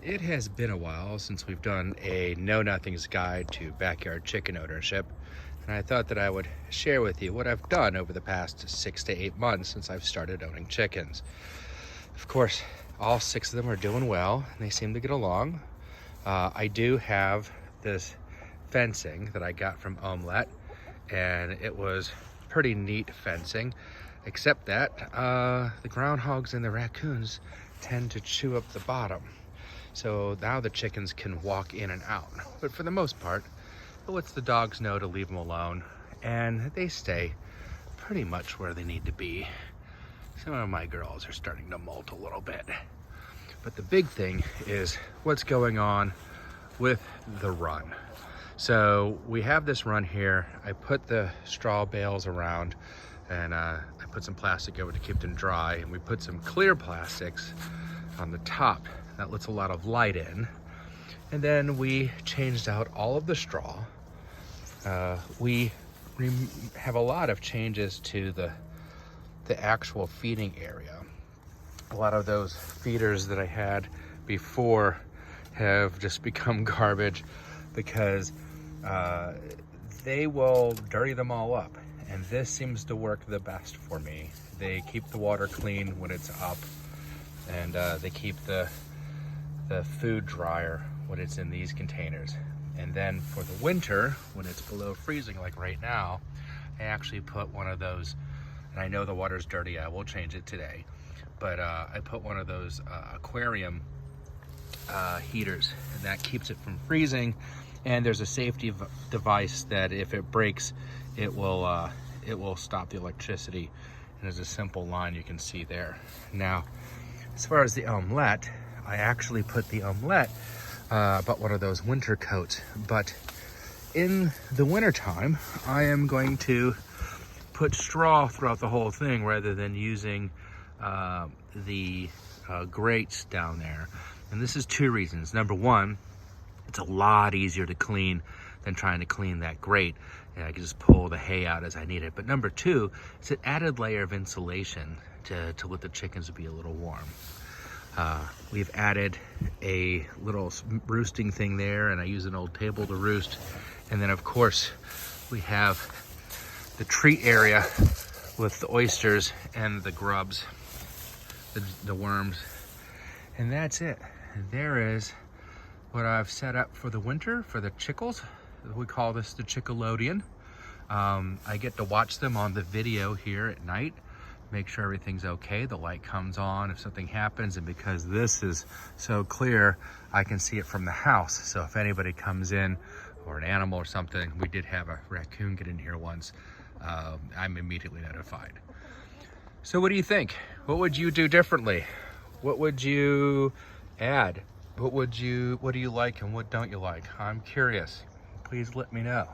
It has been a while since we've done a know-nothings guide to backyard chicken ownership, and I thought that I would share with you what I've done over the past 6 to 8 months since I've started owning chickens. Of course, all 6 of them are doing well, and they seem to get along. I do have this fencing that I got from Omlet, and it was pretty neat fencing, except that the groundhogs and the raccoons tend to chew up the bottom. So now the chickens can walk in and out. But for the most part, it lets the dogs know to leave them alone, and they stay pretty much where they need to be. Some of my girls are starting to molt a little bit. But the big thing is what's going on with the run. So we have this run here. I put the straw bales around, and I put some plastic over to keep them dry, and we put some clear plastics on the top. That lets a lot of light in. And then we changed out all of the straw. We have a lot of changes to the actual feeding area. A lot of those feeders that I had before have just become garbage because they will dirty them all up. And this seems to work the best for me. They keep the water clean when it's up, and they keep the food drier when it's in these containers. And then for the winter, when it's below freezing like right now, I actually put one of those, and I know the water's dirty, I will change it today, but I put one of those aquarium heaters, and that keeps it from freezing. And there's a safety device that if it breaks, it will stop the electricity. And there's a simple line you can see there. Now, as far as the Omlet, I actually put the Omlet, bought one of those winter coats, but in the winter time, I am going to put straw throughout the whole thing rather than using the grates down there. And this is 2 reasons. Number one, it's a lot easier to clean than trying to clean that grate. And I can just pull the hay out as I need it. But number 2, it's an added layer of insulation to let the chickens be a little warm. We've added a little roosting thing there, and I use an old table to roost. And then of course we have the treat area with the oysters and the grubs, the worms, and that's it. There is what I've set up for the winter for the chickles. We call this the Chickelodeon. I get to watch them on the video here at night, make sure everything's okay. The light comes on if something happens, and because this is so clear, I can see it from the house. So if anybody comes in, or an animal or something, we did have a raccoon get in here once, I'm immediately notified. So what do you think? What would you do differently? What would you add? What do you like and what don't you like? I'm curious. Please let me know.